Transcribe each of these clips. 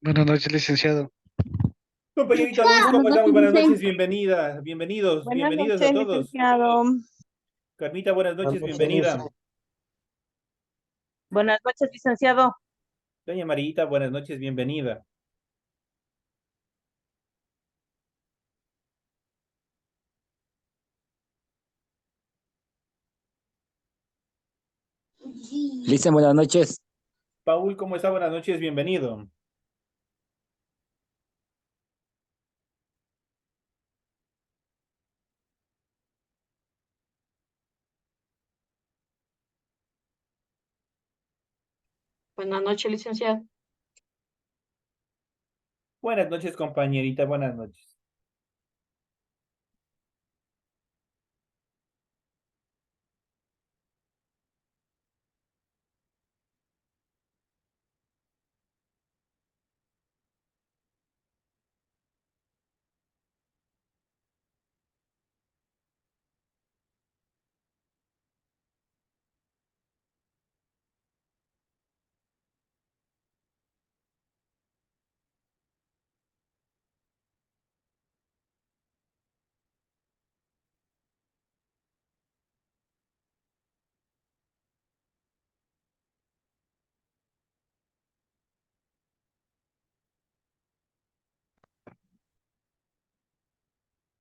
Buenas noches, licenciado. Compañerita Luis, Buenas ¿cómo está? Muy noches, buenas noches, Vicente. bienvenida, bienvenidos, Buenas bienvenidos a noches, todos. licenciado. Carmita, buenas Buenas noches, noches, Luis. bienvenida. Buenas noches, licenciado. Doña Marita, buenas noches, bienvenida. Listen, buenas noches. Paul, ¿cómo está? Buenas noches, bienvenido. Buenas noches, licenciado. Buenas noches, compañerita, buenas noches.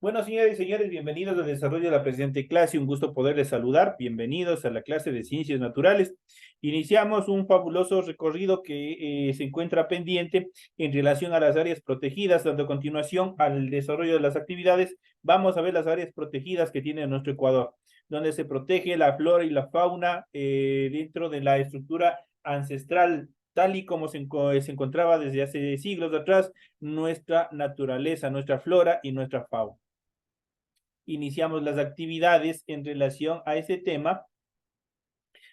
Bueno, señoras y señores, bienvenidos al desarrollo de la presente clase. Un gusto poderles saludar. Bienvenidos a la clase de Ciencias Naturales. Iniciamos un fabuloso recorrido que se encuentra pendiente en relación a las áreas protegidas, dando a continuación al desarrollo de las actividades. Vamos a ver las áreas protegidas que tiene nuestro Ecuador, donde se protege la flora y la fauna dentro de la estructura ancestral, tal y como se encontraba desde hace siglos atrás, nuestra naturaleza, nuestra flora y nuestra fauna. Iniciamos las actividades en relación a ese tema.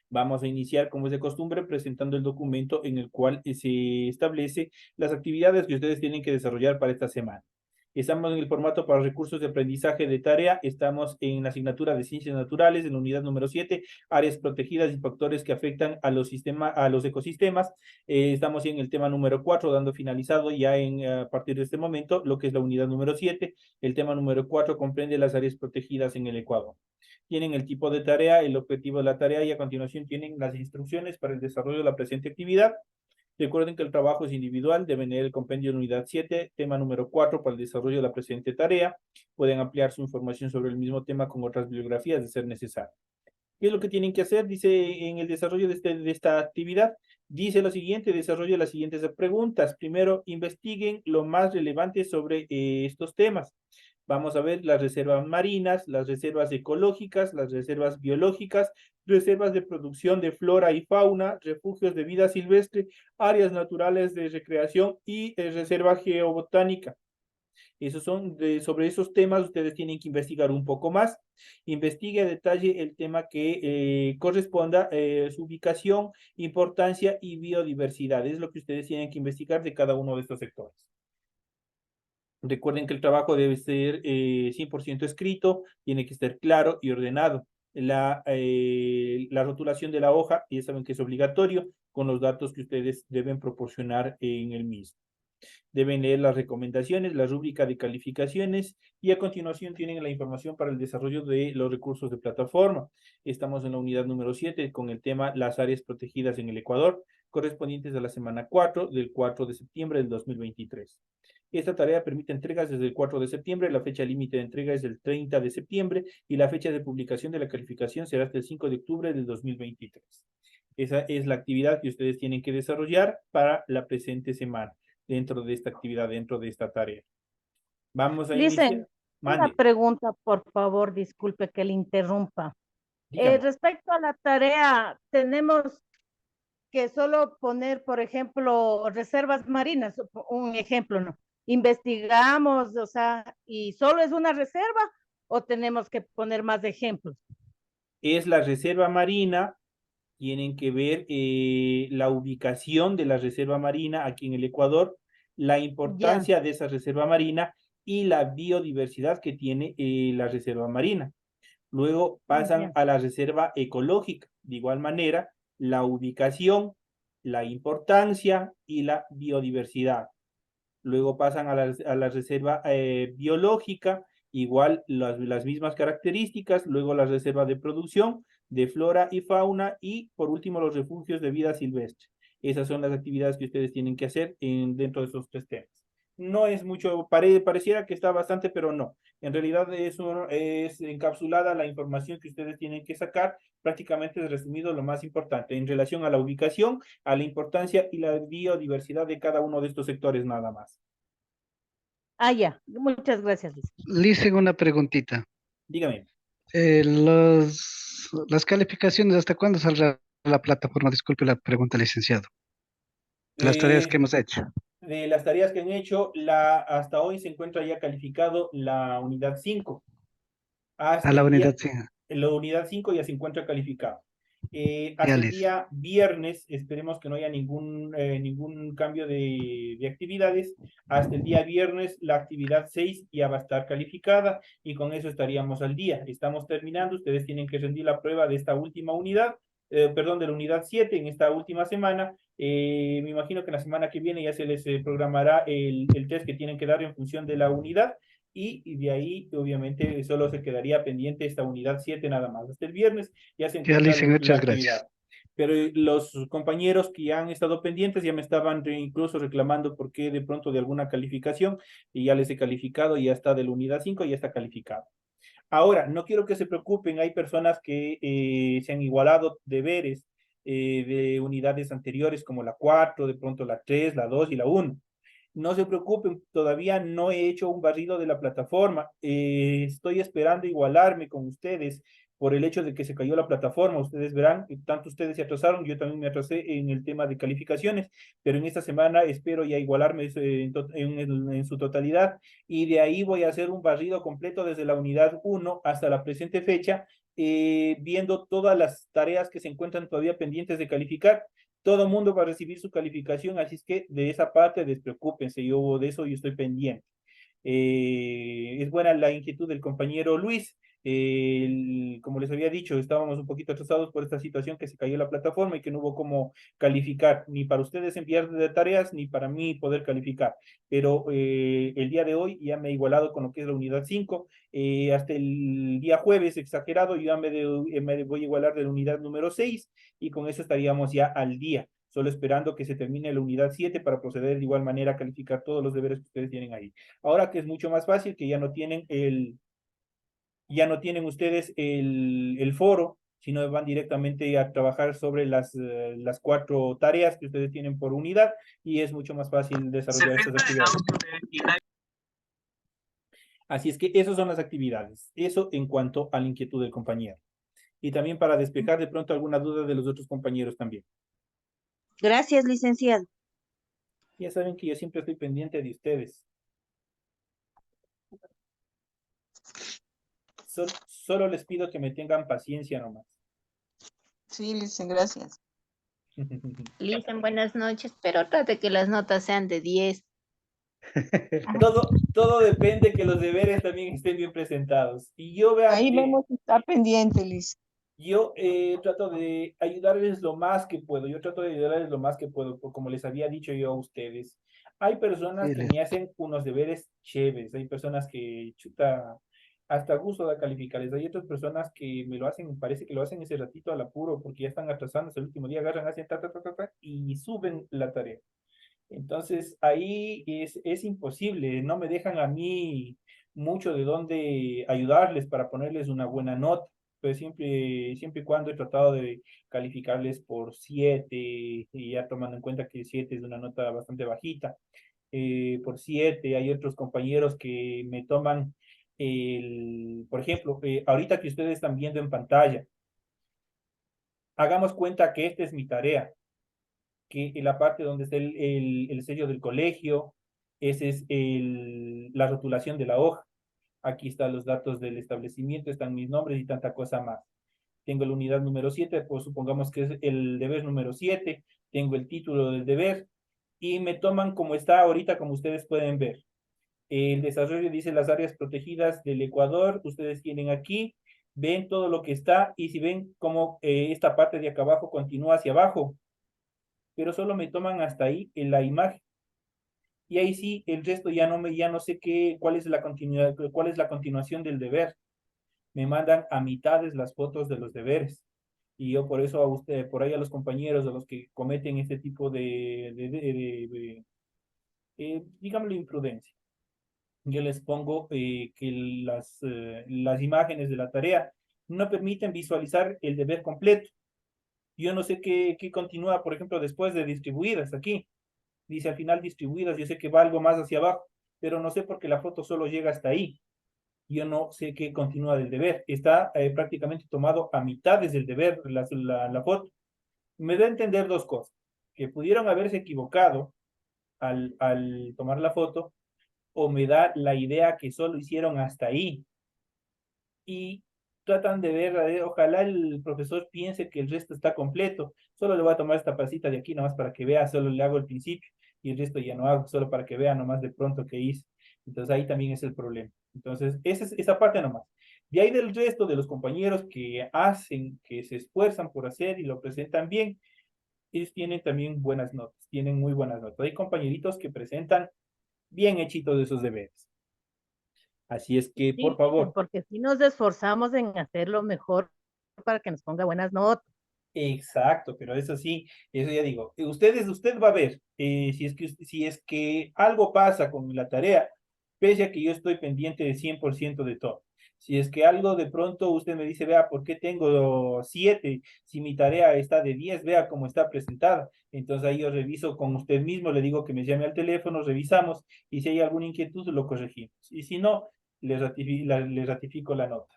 Vamos a iniciar, como es de costumbre, presentando el documento en el cual se establece las actividades que ustedes tienen que desarrollar para esta semana. Estamos en el formato para recursos de aprendizaje de tarea. Estamos en la asignatura de Ciencias Naturales, en la unidad número 7, áreas protegidas y factores que afectan a los ecosistemas. Estamos en el tema número 4, dando finalizado ya a partir de este momento lo que es la unidad número 7. El tema número 4 comprende las áreas protegidas en el Ecuador. Tienen el tipo de tarea, el objetivo de la tarea y a continuación tienen las instrucciones para el desarrollo de la presente actividad. Recuerden que el trabajo es individual, deben leer el compendio de unidad 7, tema número 4 para el desarrollo de la presente tarea. Pueden ampliar su información sobre el mismo tema con otras bibliografías de ser necesario. ¿Qué es lo que tienen que hacer? Dice en el desarrollo de esta actividad, dice lo siguiente, desarrollo las siguientes preguntas. Primero, investiguen lo más relevante sobre estos temas. Vamos a ver las reservas marinas, las reservas ecológicas, las reservas biológicas, reservas de producción de flora y fauna, refugios de vida silvestre, áreas naturales de recreación y reserva geobotánica. Sobre esos temas ustedes tienen que investigar un poco más. Investigue a detalle el tema que corresponda, su ubicación, importancia y biodiversidad. Es lo que ustedes tienen que investigar de cada uno de estos sectores. Recuerden que el trabajo debe ser 100% escrito, tiene que estar claro y ordenado. La rotulación de la hoja, ya saben que es obligatorio, con los datos que ustedes deben proporcionar en el mismo. Deben leer las recomendaciones, la rúbrica de calificaciones y a continuación tienen la información para el desarrollo de los recursos de plataforma. Estamos en la unidad número 7 con el tema las áreas protegidas en el Ecuador, correspondientes a la semana 4 del 4 de septiembre del 2023. Esta tarea permite entregas desde el 4 de septiembre, la fecha límite de entrega es el 30 de septiembre y la fecha de publicación de la calificación será hasta el 5 de octubre del 2023. Esa es la actividad que ustedes tienen que desarrollar para la presente semana dentro de esta actividad, dentro de esta tarea. Vamos a iniciar. Dicen, una Mande, pregunta, por favor, disculpe que le interrumpa. dígame. Respecto a la tarea, tenemos que solo poner, por ejemplo, reservas marinas, un ejemplo, ¿no? Investigamos, o sea, y solo es una reserva o tenemos que poner más ejemplos. Es la reserva marina, tienen que ver la ubicación de la reserva marina aquí en el Ecuador, la Ya, importancia de esa reserva marina y la biodiversidad que tiene la reserva marina. Luego pasan ya, a la reserva ecológica. De igual manera, la ubicación, la importancia y la biodiversidad. luego pasan a la reserva biológica, igual las mismas características, luego la reserva de producción, de flora y fauna, y por último los refugios de vida silvestre. Esas son las actividades que ustedes tienen que hacer dentro de esos tres temas. No es mucho, pareciera que está bastante, pero no. En realidad es encapsulada la información que ustedes tienen que sacar, prácticamente es resumido lo más importante en relación a la ubicación, a la importancia y la biodiversidad de cada uno de estos sectores nada más. Ah, ya. Muchas gracias, Luis. Le hice una preguntita. Dígame. Las calificaciones, ¿hasta cuándo saldrá la plataforma? Disculpe la pregunta, licenciado. Las tareas que hemos hecho. De las tareas que han hecho, hasta hoy se encuentra ya calificado la unidad 5. A Hasta la el unidad, día, sí. la unidad 5 ya se encuentra calificado. Ya Hasta el listo. día viernes, esperemos que no haya ningún cambio de actividades. Hasta el día viernes, la actividad 6 ya va a estar calificada y con eso estaríamos al día. Estamos terminando, ustedes tienen que rendir la prueba de esta última unidad, perdón, de la unidad 7 en esta última semana. Me imagino que la semana que viene ya se les programará el test que tienen que dar en función de la unidad. Y de ahí, obviamente, solo se quedaría pendiente esta unidad 7 nada más. Hasta el viernes ya se Ya encuentra listo, la muchas actividad. gracias. Pero los compañeros que ya han estado pendientes ya me estaban incluso reclamando por qué de pronto de alguna calificación, y ya les he calificado, y ya está de la unidad 5, ya está calificado. Ahora, no quiero que se preocupen, hay personas que se han igualado deberes de unidades anteriores como la 4, de pronto la 3, la 2 y la 1. No se preocupen, todavía no he hecho un barrido de la plataforma. Estoy esperando igualarme con ustedes por el hecho de que se cayó la plataforma. Ustedes verán, tanto ustedes se atrasaron, yo también me atrasé en el tema de calificaciones, pero en esta semana espero ya igualarme en su totalidad, y de ahí voy a hacer un barrido completo desde la unidad 1 hasta la presente fecha, viendo todas las tareas que se encuentran todavía pendientes de calificar. Todo el mundo va a recibir su calificación, así es que de esa parte despreocúpense, yo de eso yo estoy pendiente. Es buena la inquietud del compañero Luis. Como les había dicho, estábamos un poquito atrasados por esta situación que se cayó la plataforma y que no hubo cómo calificar, ni para ustedes enviar de tareas, ni para mí poder calificar. Pero el día de hoy ya me he igualado con lo que es la unidad 5. Hasta el día jueves, exagerado, yo ya me voy a igualar de la unidad número 6, y con eso estaríamos ya al día, solo esperando que se termine la unidad 7 para proceder de igual manera a calificar todos los deberes que ustedes tienen ahí. Ahora que es mucho más fácil, que ya no tienen ustedes el foro, sino van directamente a trabajar sobre las 4 tareas que ustedes tienen por unidad, y es mucho más fácil desarrollar estas actividades. Así es que esas son las actividades. Eso en cuanto a la inquietud del compañero. Y también para despejar de pronto alguna duda de los otros compañeros también. Gracias, licenciado. Ya saben que yo siempre estoy pendiente de ustedes. Solo les pido que me tengan paciencia nomás. Sí, Licen, gracias. Licen, buenas noches, pero trate que las notas sean de 10. Todo depende que los deberes también estén bien presentados. Y yo vean Ahí que vamos a estar pendiente, Liz. yo trato de ayudarles lo más que puedo. Yo trato de ayudarles lo más que puedo, como les había dicho yo a ustedes. Hay personas Sí, que me hacen unos deberes chéveres. Hay personas que, chuta, hasta gusto de calificarles. Hay otras personas que me lo hacen, parece que lo hacen ese ratito al apuro, porque ya están atrasándose el último día, agarran, hacen y suben la tarea. Entonces, ahí es imposible, no me dejan a mí mucho de dónde ayudarles para ponerles una buena nota. Pues siempre y cuando he tratado de calificarles por 7, y ya tomando en cuenta que 7 es una nota bastante bajita, por 7, hay otros compañeros que me toman por ejemplo, ahorita que ustedes están viendo en pantalla, hagamos cuenta que esta es mi tarea, que en la parte donde está el sello del colegio, ese es la rotulación de la hoja. Aquí están los datos del establecimiento, están mis nombres y tanta cosa más. Tengo la unidad número 7, pues supongamos que es el deber número 7, tengo el título del deber, y me toman como está ahorita, como ustedes pueden ver. El desarrollo dice las áreas protegidas del Ecuador, ustedes tienen aquí, ven todo lo que está, y si ven cómo esta parte de acá abajo continúa hacia abajo, pero solo me toman hasta ahí en la imagen. Y ahí sí, el resto ya no sé cuál es la continuidad, cuál es la continuación del deber. Me mandan a mitades las fotos de los deberes. Y yo por eso a usted, por ahí a los compañeros, a los que cometen este tipo digámoslo, imprudencia, yo les pongo que las imágenes de la tarea no permiten visualizar el deber completo. Yo no sé qué continúa, por ejemplo, después de distribuidas aquí. Dice al final distribuidas, yo sé que va algo más hacia abajo, pero no sé por qué la foto solo llega hasta ahí. Yo no sé qué continúa del deber. Está prácticamente tomado a mitades del deber la foto. Me da a entender dos cosas. Que pudieron haberse equivocado al tomar la foto, o me da la idea que solo hicieron hasta ahí. Y tratan de ver, ojalá el profesor piense que el resto está completo. Solo le voy a tomar esta pasita de aquí nomás para que vea, solo le hago el principio y el resto ya no hago, solo para que vea nomás de pronto que hice. Entonces ahí también es el problema. Entonces, esa parte nomás. De ahí del resto de los compañeros que hacen, que se esfuerzan por hacer y lo presentan bien, ellos tienen también buenas notas, tienen muy buenas notas. Hay compañeritos que presentan bien hechitos de esos deberes. Así es que, por Sí, favor, porque si nos esforzamos en hacerlo mejor para que nos ponga buenas notas. exacto, pero eso sí, eso ya digo, usted va a ver, si es que algo pasa con la tarea, pese a que yo estoy pendiente de 100% de todo. Si es que algo de pronto usted me dice, vea, ¿por qué tengo 7? Si mi tarea está de 10, vea cómo está presentada. Entonces ahí yo reviso con usted mismo, le digo que me llame al teléfono, revisamos, y si hay alguna inquietud, lo corregimos. Y si no, le ratifico la nota.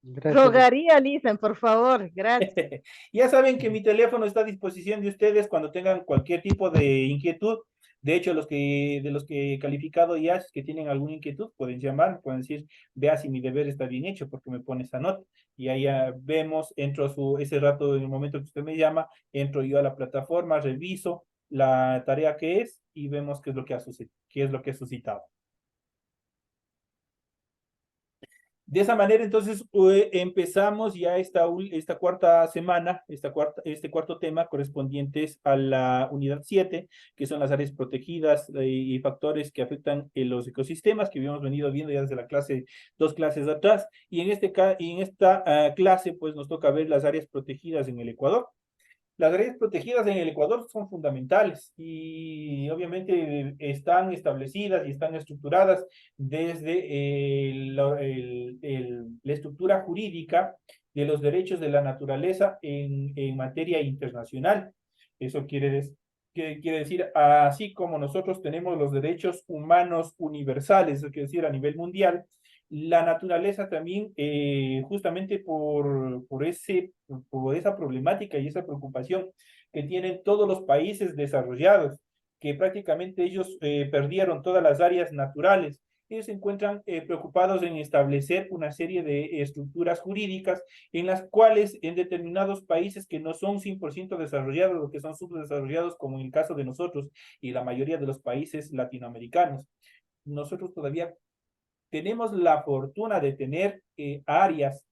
Gracias. Rogaría, Lisa, por favor, gracias. Ya saben que mi teléfono está a disposición de ustedes cuando tengan cualquier tipo de inquietud. De hecho, de los que he calificado ya, si es que tienen alguna inquietud, pueden llamar, pueden decir, vea si mi deber está bien hecho, porque me pone esa nota. Y ahí ya vemos, entro ese rato, en el momento que usted me llama, entro yo a la plataforma, reviso la tarea que es y vemos qué es lo que ha sucedido, qué es lo que ha suscitado. De esa manera, entonces, empezamos ya esta cuarta semana, este cuarto tema correspondientes a la unidad 7, que son las áreas protegidas y factores que afectan los ecosistemas, que habíamos venido viendo ya desde la clase, 2 clases atrás. Y en esta clase, pues nos toca ver las áreas protegidas en el Ecuador. Las áreas protegidas en el Ecuador son fundamentales y obviamente están establecidas y están estructuradas desde la estructura jurídica de los derechos de la naturaleza en materia internacional. Eso quiere decir, así como nosotros tenemos los derechos humanos universales, eso quiere decir a nivel mundial, la naturaleza también, justamente por esa problemática y esa preocupación que tienen todos los países desarrollados, que prácticamente ellos perdieron todas las áreas naturales. Ellos se encuentran preocupados en establecer una serie de estructuras jurídicas en las cuales en determinados países que no son 100% desarrollados o que son subdesarrollados, como en el caso de nosotros y la mayoría de los países latinoamericanos, nosotros todavía tenemos la fortuna de tener áreas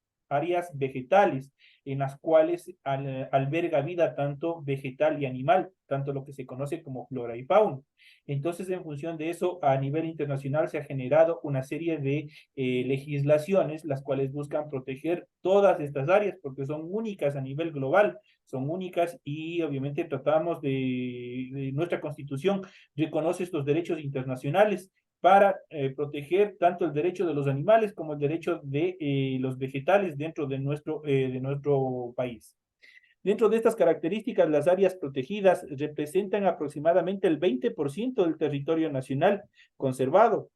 vegetales en las cuales alberga vida tanto vegetal y animal, tanto lo que se conoce como flora y fauna. Entonces, en función de eso, a nivel internacional se ha generado una serie de legislaciones, las cuales buscan proteger todas estas áreas, porque son únicas a nivel global, son únicas y obviamente tratamos de nuestra constitución reconoce estos derechos internacionales para proteger tanto el derecho de los animales como el derecho de los vegetales dentro de nuestro país. Dentro de estas características, las áreas protegidas representan aproximadamente el 20% del territorio nacional conservado.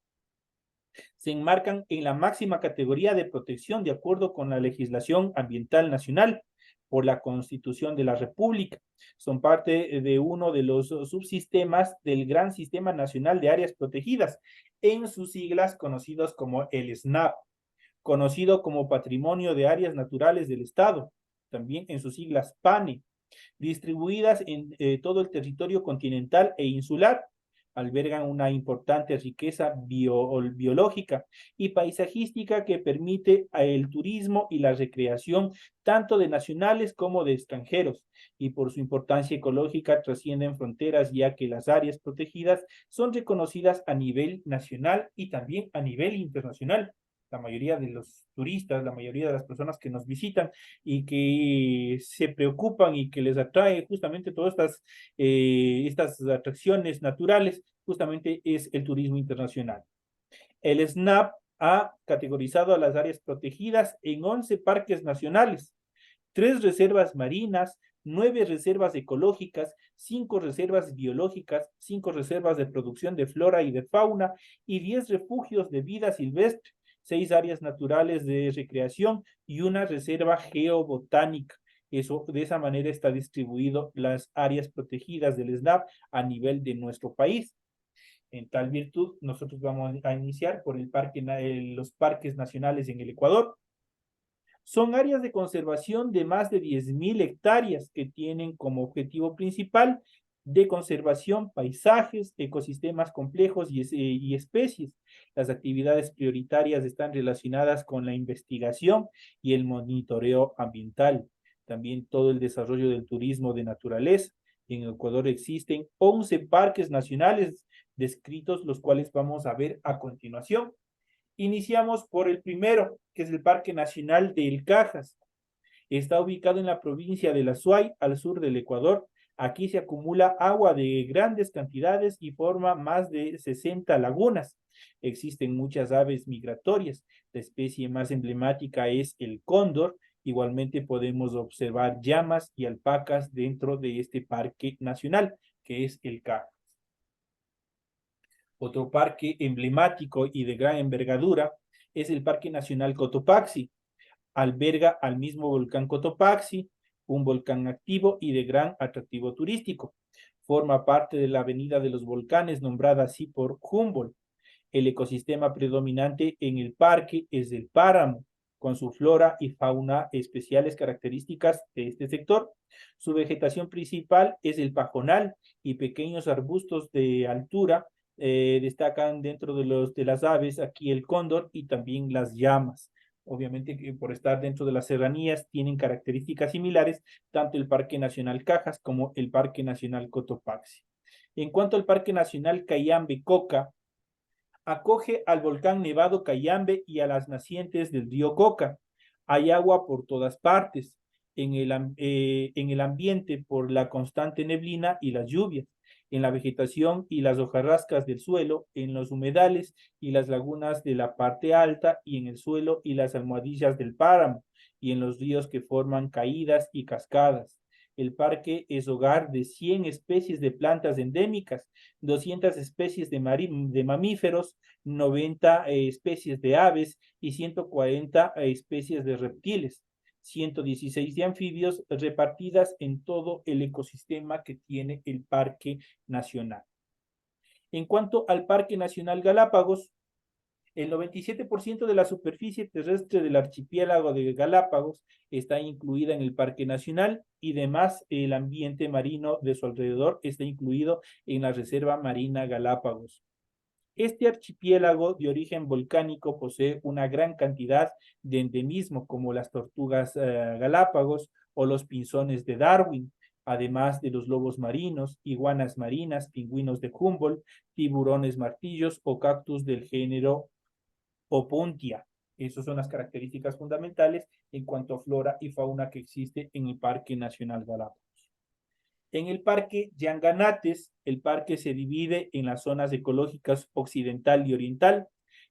Se enmarcan en la máxima categoría de protección de acuerdo con la legislación ambiental nacional por la Constitución de la República. Son parte de uno de los subsistemas del Gran Sistema Nacional de Áreas Protegidas, en sus siglas conocidos como el SNAP, conocido como Patrimonio de Áreas Naturales del Estado, también en sus siglas PANE, distribuidas en todo el territorio continental e insular, albergan una importante riqueza biológica y paisajística que permite el turismo y la recreación tanto de nacionales como de extranjeros, y por su importancia ecológica trascienden fronteras, ya que las áreas protegidas son reconocidas a nivel nacional y también a nivel internacional. La mayoría de los turistas, la mayoría de las personas que nos visitan y que se preocupan y que les atrae justamente todas estas atracciones naturales, justamente es el turismo internacional. El SNAP ha categorizado a las áreas protegidas en 11 parques nacionales, 3 reservas marinas, 9 reservas ecológicas, 5 reservas biológicas, 5 reservas de producción de flora y de fauna y 10 refugios de vida silvestre, 6 áreas naturales de recreación y una reserva geobotánica. Eso, de esa manera está distribuido las áreas protegidas del SNAP a nivel de nuestro país. En tal virtud, nosotros vamos a iniciar por los parques nacionales en el Ecuador. Son áreas de conservación de más de 10.000 hectáreas que tienen como objetivo principal de conservación paisajes, ecosistemas complejos y especies. Las actividades prioritarias están relacionadas con la investigación y el monitoreo ambiental. También todo el desarrollo del turismo de naturaleza. En Ecuador existen 11 parques nacionales descritos, los cuales vamos a ver a continuación. Iniciamos por el primero, que es el Parque Nacional del Cajas. Está ubicado en la provincia de La Suay, al sur del Ecuador. Aquí se acumula agua de grandes cantidades y forma más de 60 lagunas. Existen muchas aves migratorias. La especie más emblemática es el cóndor. Igualmente podemos observar llamas y alpacas dentro de este parque nacional, que es el Cajas. Otro parque emblemático y de gran envergadura es el Parque Nacional Cotopaxi. Alberga al mismo volcán Cotopaxi, un volcán activo y de gran atractivo turístico. Forma parte de la Avenida de los Volcanes, nombrada así por Humboldt. El ecosistema predominante en el parque es el páramo, con su flora y fauna especiales características de este sector. Su vegetación principal es el pajonal y pequeños arbustos de altura. Destacan dentro de las aves aquí el cóndor y también las llamas. Obviamente que por estar dentro de las serranías tienen características similares tanto el Parque Nacional Cajas como el Parque Nacional Cotopaxi. En cuanto al Parque Nacional Cayambe-Coca, acoge al volcán Nevado Cayambe y a las nacientes del río Coca. Hay agua por todas partes en el ambiente por la constante neblina y las lluvias, en la vegetación y las hojarascas del suelo, en los humedales y las lagunas de la parte alta y en el suelo y las almohadillas del páramo y en los ríos que forman caídas y cascadas. El parque es hogar de 100 especies de plantas endémicas, 200 especies de mamíferos, 90 especies de aves y 140 especies de reptiles, 116 de anfibios repartidas en todo el ecosistema que tiene el Parque Nacional. En cuanto al Parque Nacional Galápagos, el 97% de la superficie terrestre del archipiélago de Galápagos está incluida en el Parque Nacional y además el ambiente marino de su alrededor está incluido en la Reserva Marina Galápagos. Este archipiélago de origen volcánico posee una gran cantidad de endemismos como las tortugas Galápagos o los pinzones de Darwin, además de los lobos marinos, iguanas marinas, pingüinos de Humboldt, tiburones martillos o cactus del género Opuntia. Esas son las características fundamentales en cuanto a flora y fauna que existe en el Parque Nacional Galápagos. En el Parque Yanganates, el parque se divide en las zonas ecológicas occidental y oriental.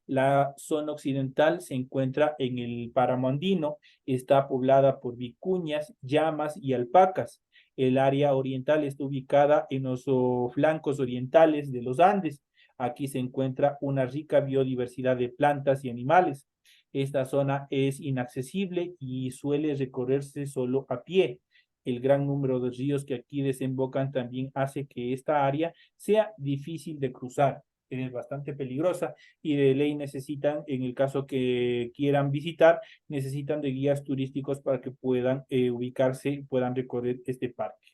La zona occidental se encuentra en el páramo andino, está poblada por vicuñas, llamas y alpacas. El área oriental está ubicada en los flancos orientales de los Andes. Aquí se encuentra una rica biodiversidad de plantas y animales. Esta zona es inaccesible y suele recorrerse solo a pie. El gran número de ríos que aquí desembocan también hace que esta área sea difícil de cruzar. Es bastante peligrosa y de ley necesitan, en el caso que quieran visitar, necesitan de guías turísticos para que puedan ubicarse y puedan recorrer este parque.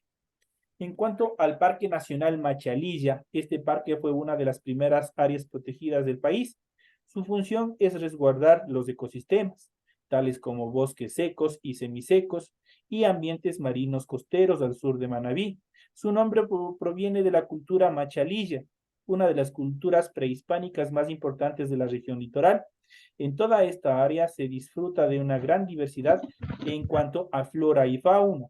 En cuanto al Parque Nacional Machalilla, este parque fue una de las primeras áreas protegidas del país. Su función es resguardar los ecosistemas, tales como bosques secos y semisecos y ambientes marinos costeros al sur de Manabí. Su nombre proviene de la cultura machalilla, una de las culturas prehispánicas más importantes de la región litoral. En toda esta área se disfruta de una gran diversidad en cuanto a flora y fauna.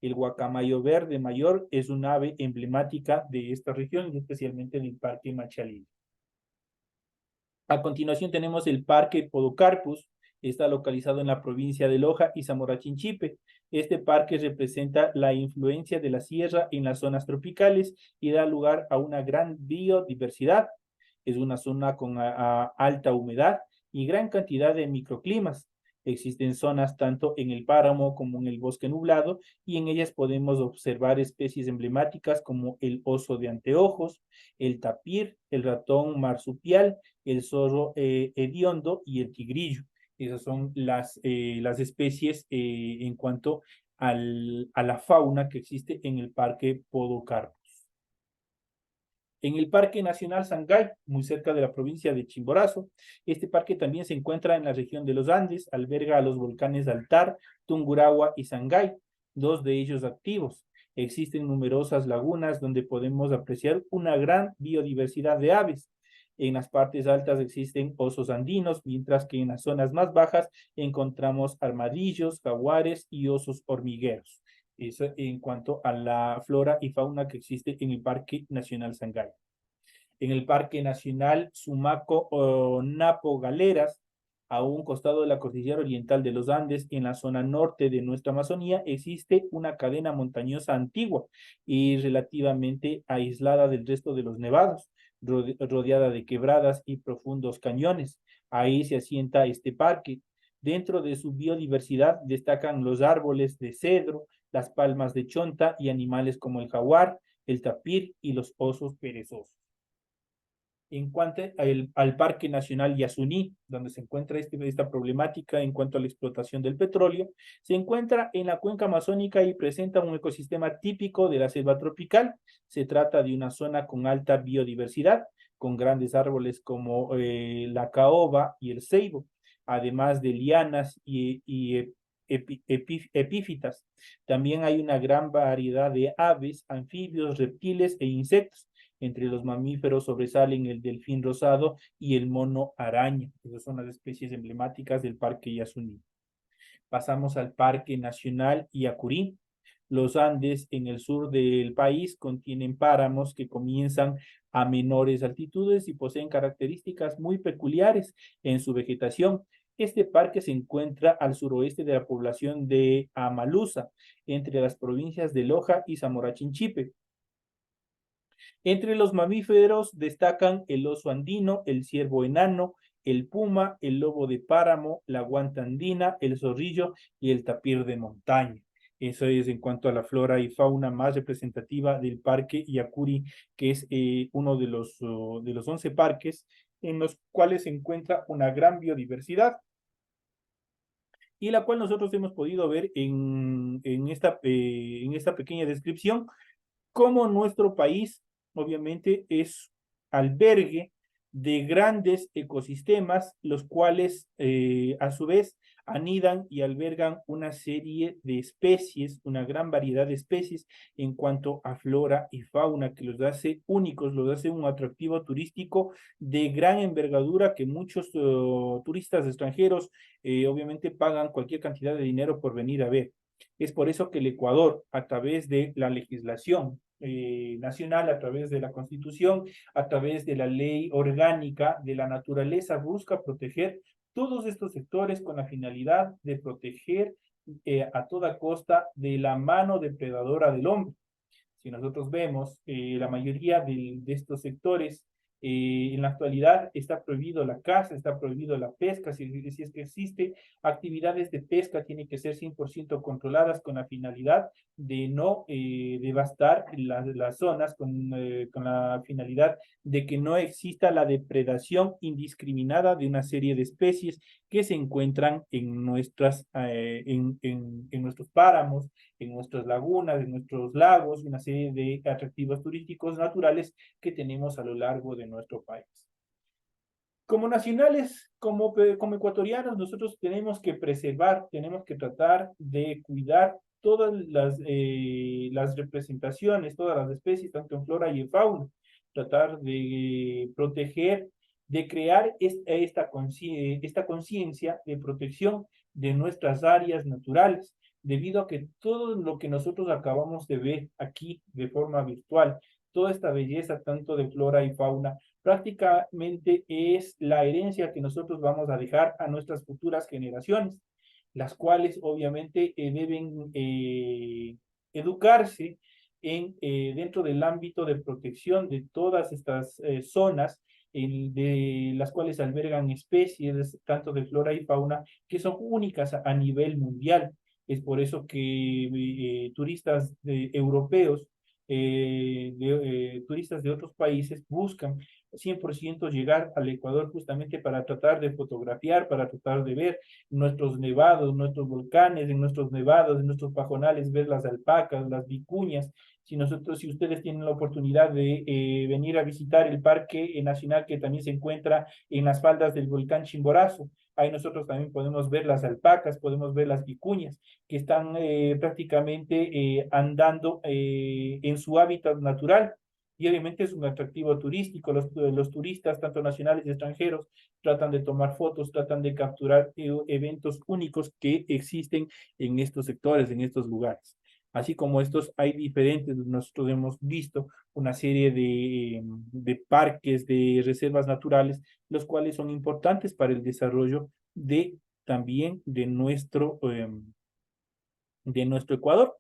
El guacamayo verde mayor es un ave emblemática de esta región y especialmente del Parque Machalí. A continuación tenemos el Parque Podocarpus. Está localizado en la provincia de Loja y Zamora Chinchipe. Este parque representa la influencia de la sierra en las zonas tropicales y da lugar a una gran biodiversidad. Es una zona con alta humedad y gran cantidad de microclimas. Existen zonas tanto en el páramo como en el bosque nublado y en ellas podemos observar especies emblemáticas como el oso de anteojos, el tapir, el ratón marsupial, el zorro hediondo y el tigrillo. Esas son las especies en cuanto a la fauna que existe en el Parque Podocarpus. En el Parque Nacional Sangay, muy cerca de la provincia de Chimborazo, este parque también se encuentra en la región de los Andes, alberga a los volcanes Altar, Tungurahua y Sangay, dos de ellos activos. Existen numerosas lagunas donde podemos apreciar una gran biodiversidad de aves. En las partes altas existen osos andinos, mientras que en las zonas más bajas encontramos armadillos, jaguares y osos hormigueros. Eso en cuanto a la flora y fauna que existe en el Parque Nacional Sangay. En el Parque Nacional Sumaco Napo Galeras, a un costado de la cordillera oriental de los Andes, en la zona norte de nuestra Amazonía, existe una cadena montañosa antigua y relativamente aislada del resto de los nevados, rodeada de quebradas y profundos cañones. Ahí se asienta este parque. Dentro de su biodiversidad destacan los árboles de cedro, las palmas de chonta y animales como el jaguar, el tapir y los osos perezosos. En cuanto al Parque Nacional Yasuní, donde se encuentra esta problemática en cuanto a la explotación del petróleo, se encuentra en la cuenca amazónica y presenta un ecosistema típico de la selva tropical. Se trata de una zona con alta biodiversidad, con grandes árboles como la caoba y el ceibo, además de lianas y epífitas. También hay una gran variedad de aves, anfibios, reptiles e insectos. Entre los mamíferos sobresalen el delfín rosado y el mono araña. Esas son las especies emblemáticas del Parque Yasuní. Pasamos al Parque Nacional Yacurí. Los Andes en el sur del país contienen páramos que comienzan a menores altitudes y poseen características muy peculiares en su vegetación. Este parque se encuentra al suroeste de la población de Amalusa, entre las provincias de Loja y Zamora Chinchipe. Entre los mamíferos destacan el oso andino, el ciervo enano, el puma, el lobo de páramo, la guanta andina, el zorrillo y el tapir de montaña. Eso es en cuanto a la flora y fauna más representativa del Parque Yacuri, que es uno de los 11 parques en los cuales se encuentra una gran biodiversidad y la cual nosotros hemos podido ver en esta pequeña descripción, cómo nuestro país obviamente es albergue de grandes ecosistemas, los cuales a su vez anidan y albergan una serie de especies, una gran variedad de especies en cuanto a flora y fauna que los hace únicos, los hace un atractivo turístico de gran envergadura que muchos turistas extranjeros obviamente pagan cualquier cantidad de dinero por venir a ver. Es por eso que el Ecuador, a través de la legislación nacional, a través de la Constitución, a través de la ley orgánica de la naturaleza, busca proteger todos estos sectores con la finalidad de proteger a toda costa de la mano depredadora del hombre. Si nosotros vemos, la mayoría de estos sectores en la actualidad está prohibido la caza, está prohibido la pesca. Si es que existe actividades de pesca, tienen que ser 100% controladas con la finalidad de no devastar las zonas, con la finalidad de que no exista la depredación indiscriminada de una serie de especies que se encuentran en nuestros páramos, en nuestras lagunas, en nuestros lagos, una serie de atractivos turísticos naturales que tenemos a lo largo de nuestro país. Como nacionales, como ecuatorianos, nosotros tenemos que preservar, tenemos que tratar de cuidar todas las representaciones, todas las especies, tanto en flora y en fauna, tratar de proteger, de crear esta conciencia de protección de nuestras áreas naturales, debido a que todo lo que nosotros acabamos de ver aquí de forma virtual, toda esta belleza tanto de flora y fauna, prácticamente es la herencia que nosotros vamos a dejar a nuestras futuras generaciones, las cuales obviamente deben educarse dentro del ámbito de protección de todas estas zonas de las cuales albergan especies tanto de flora y fauna que son únicas a nivel mundial. Es por eso que turistas europeos, turistas de otros países buscan 100% llegar al Ecuador justamente para tratar de fotografiar, para tratar de ver nuestros nevados, nuestros volcanes, en nuestros nevados, en nuestros pajonales, ver las alpacas, las vicuñas. Si ustedes tienen la oportunidad de venir a visitar el Parque Nacional que también se encuentra en las faldas del volcán Chimborazo, ahí nosotros también podemos ver las alpacas, podemos ver las vicuñas que están prácticamente andando en su hábitat natural. Y obviamente es un atractivo turístico. Los turistas, tanto nacionales y extranjeros, tratan de tomar fotos, tratan de capturar eventos únicos que existen en estos sectores, en estos lugares. Así como estos, hay diferentes, nosotros hemos visto una serie de parques, de reservas naturales, los cuales son importantes para el desarrollo también de nuestro Ecuador.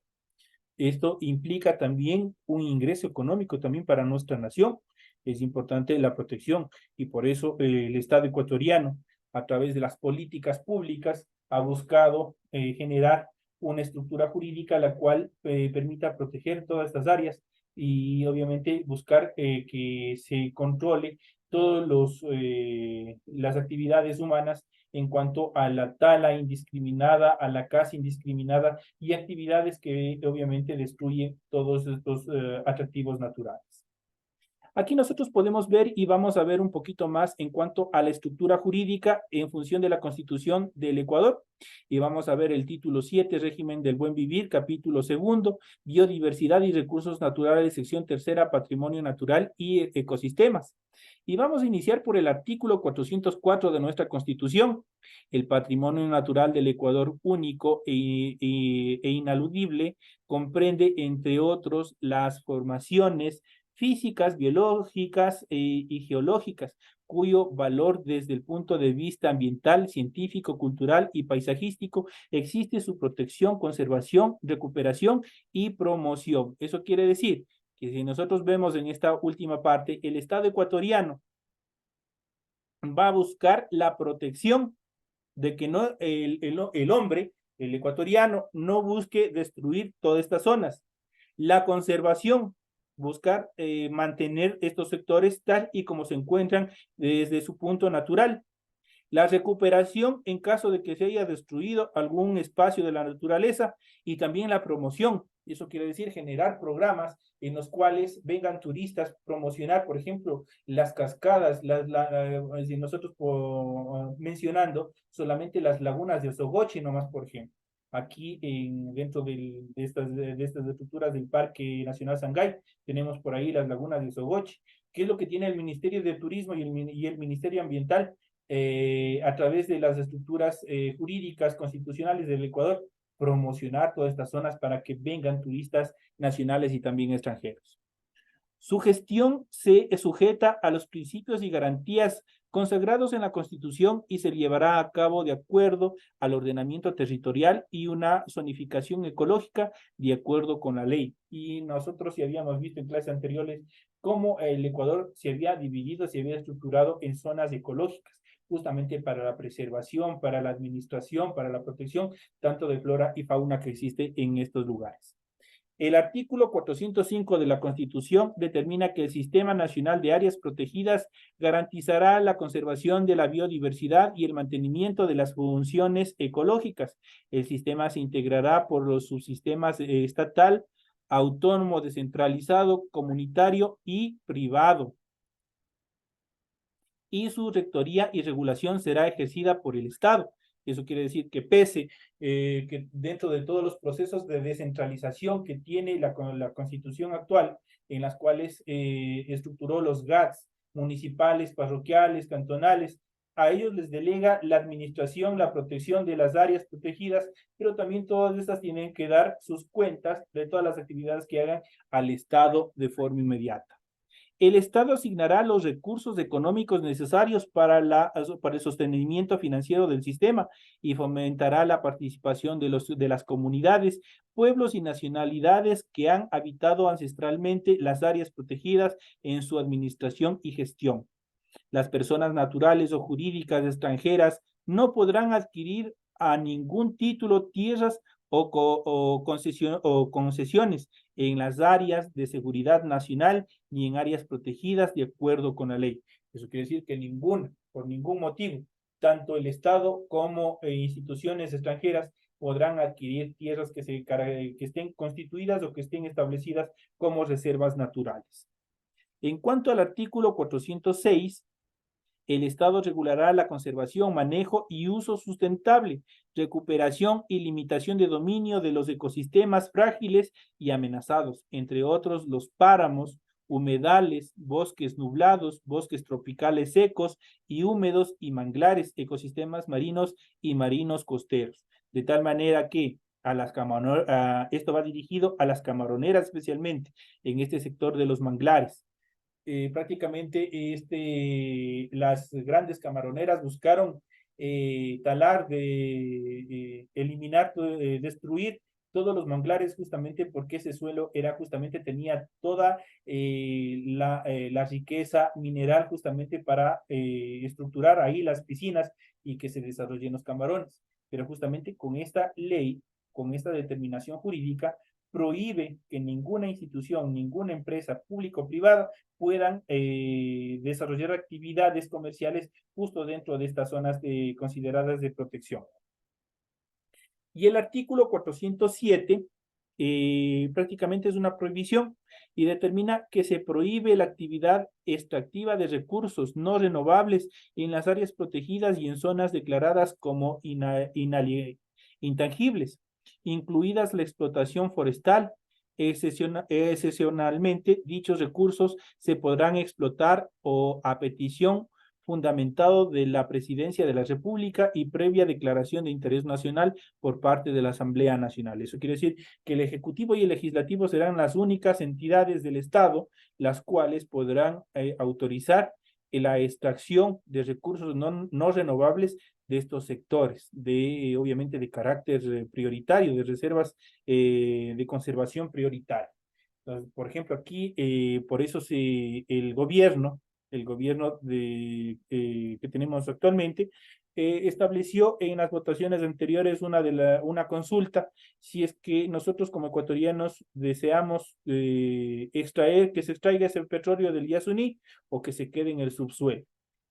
Esto implica también un ingreso económico también para nuestra nación. Es importante la protección y por eso el Estado ecuatoriano, a través de las políticas públicas, ha buscado generar una estructura jurídica la cual permita proteger todas estas áreas y obviamente buscar que se controle todas las actividades humanas en cuanto a la tala indiscriminada, a la caza indiscriminada y actividades que obviamente destruyen todos estos atractivos naturales. Aquí nosotros podemos ver y vamos a ver un poquito más en cuanto a la estructura jurídica en función de la Constitución del Ecuador. Y vamos a ver el título 7, Régimen del Buen Vivir, capítulo 2, Biodiversidad y Recursos Naturales, sección 3, Patrimonio Natural y Ecosistemas. Y vamos a iniciar por el artículo 404 de nuestra Constitución. El patrimonio natural del Ecuador único e inaludible comprende, entre otros, las formaciones físicas, biológicas y geológicas, cuyo valor desde el punto de vista ambiental, científico, cultural y paisajístico existe su protección, conservación, recuperación y promoción. Eso quiere decir que si nosotros vemos en esta última parte, el Estado ecuatoriano va a buscar la protección de que no el hombre, el ecuatoriano, no busque destruir todas estas zonas. La conservación, buscar mantener estos sectores tal y como se encuentran desde su punto natural. La recuperación en caso de que se haya destruido algún espacio de la naturaleza y también la promoción. Eso quiere decir generar programas en los cuales vengan turistas, promocionar, por ejemplo, las cascadas, nosotros mencionando solamente las lagunas de Osogoche nomás, por ejemplo. Aquí dentro de estas estructuras del Parque Nacional Sangay, tenemos por ahí las lagunas de Osogoche. ¿Qué es lo que tiene el Ministerio de Turismo y el Ministerio Ambiental? A través de las estructuras jurídicas constitucionales del Ecuador, promocionar todas estas zonas para que vengan turistas nacionales y también extranjeros. Su gestión se sujeta a los principios y garantías consagrados en la Constitución y se llevará a cabo de acuerdo al ordenamiento territorial y una zonificación ecológica de acuerdo con la ley. Y nosotros ya habíamos visto en clases anteriores cómo el Ecuador se había dividido, se había estructurado en zonas ecológicas, justamente para la preservación, para la administración, para la protección, tanto de flora y fauna que existe en estos lugares. El artículo 405 de la Constitución determina que el Sistema Nacional de Áreas Protegidas garantizará la conservación de la biodiversidad y el mantenimiento de las funciones ecológicas. El sistema se integrará por los subsistemas estatal, autónomo, descentralizado, comunitario y privado. Y su rectoría y regulación será ejercida por el Estado. Eso quiere decir que pese que dentro de todos los procesos de descentralización que tiene la Constitución actual, en las cuales estructuró los GATS municipales, parroquiales, cantonales, a ellos les delega la administración, la protección de las áreas protegidas, pero también todas estas tienen que dar sus cuentas de todas las actividades que hagan al Estado de forma inmediata. El Estado asignará los recursos económicos necesarios para el sostenimiento financiero del sistema y fomentará la participación de las comunidades, pueblos y nacionalidades que han habitado ancestralmente las áreas protegidas en su administración y gestión. Las personas naturales o jurídicas extranjeras no podrán adquirir a ningún título tierras o concesiones en las áreas de seguridad nacional ni en áreas protegidas de acuerdo con la ley. Eso quiere decir que por ningún motivo, tanto el Estado como instituciones extranjeras podrán adquirir tierras que estén constituidas o que estén establecidas como reservas naturales. En cuanto al artículo 406, el Estado regulará la conservación, manejo y uso sustentable, recuperación y limitación de dominio de los ecosistemas frágiles y amenazados, entre otros los páramos, humedales, bosques nublados, bosques tropicales secos y húmedos y manglares, ecosistemas marinos y marinos costeros. De tal manera que esto va dirigido a las camaroneras especialmente en este sector de los manglares. Prácticamente las grandes camaroneras buscaron talar, eliminar, destruir todos los manglares justamente porque ese suelo tenía toda la riqueza mineral justamente para estructurar ahí las piscinas y que se desarrollen los camarones. Pero justamente con esta ley, con esta determinación jurídica, prohíbe que ninguna institución, ninguna empresa pública o privada puedan desarrollar actividades comerciales justo dentro de estas zonas consideradas de protección. Y el artículo 407 prácticamente es una prohibición y determina que se prohíbe la actividad extractiva de recursos no renovables en las áreas protegidas y en zonas declaradas como intangibles, incluidas la explotación forestal. Excepcionalmente, dichos recursos se podrán explotar o a petición fundamentado de la Presidencia de la República y previa declaración de interés nacional por parte de la Asamblea Nacional. Eso quiere decir que el Ejecutivo y el Legislativo serán las únicas entidades del Estado las cuales podrán autorizar la extracción de recursos no renovables de estos sectores, obviamente de carácter prioritario, de reservas de conservación prioritaria. Entonces, por ejemplo, aquí, por eso el gobierno que tenemos actualmente, estableció en las votaciones anteriores una consulta si es que nosotros como ecuatorianos deseamos que se extraiga ese petróleo del Yasuní o que se quede en el subsuelo.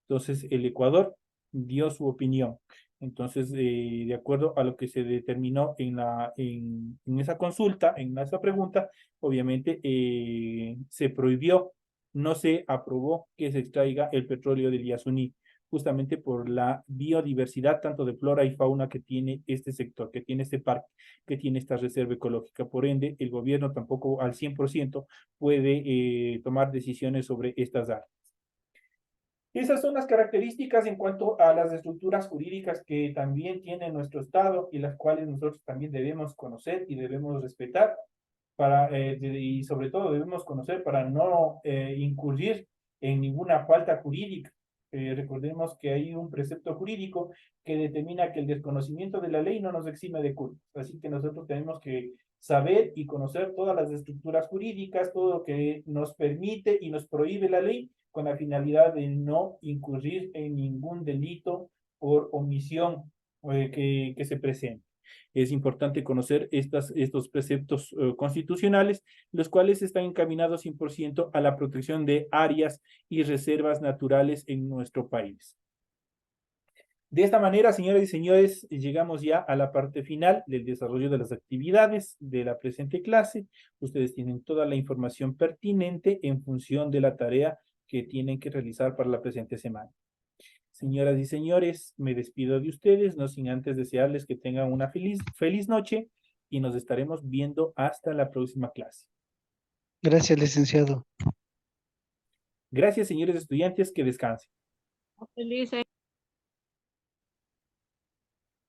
Entonces, el Ecuador dio su opinión. Entonces, de acuerdo a lo que se determinó en esa consulta, en esa pregunta, obviamente se prohibió, no se aprobó que se extraiga el petróleo del Yasuní, justamente por la biodiversidad tanto de flora y fauna que tiene este sector, que tiene este parque, que tiene esta reserva ecológica. Por ende, el gobierno tampoco al 100% puede tomar decisiones sobre estas áreas. Esas son las características en cuanto a las estructuras jurídicas que también tiene nuestro Estado y las cuales nosotros también debemos conocer y debemos respetar y sobre todo debemos conocer para no incurrir en ninguna falta jurídica. Recordemos que hay un precepto jurídico que determina que el desconocimiento de la ley no nos exime de culpa. Así que nosotros tenemos que saber y conocer todas las estructuras jurídicas, todo lo que nos permite y nos prohíbe la ley, con la finalidad de no incurrir en ningún delito por omisión que se presente. Es importante conocer estos preceptos constitucionales, los cuales están encaminados 100% a la protección de áreas y reservas naturales en nuestro país. De esta manera, señoras y señores, llegamos ya a la parte final del desarrollo de las actividades de la presente clase. Ustedes tienen toda la información pertinente en función de la tarea que tienen que realizar para la presente semana. Señoras y señores, me despido de ustedes, no sin antes desearles que tengan una feliz noche y nos estaremos viendo hasta la próxima clase. Gracias, licenciado. Gracias, señores estudiantes, que descansen. Feliz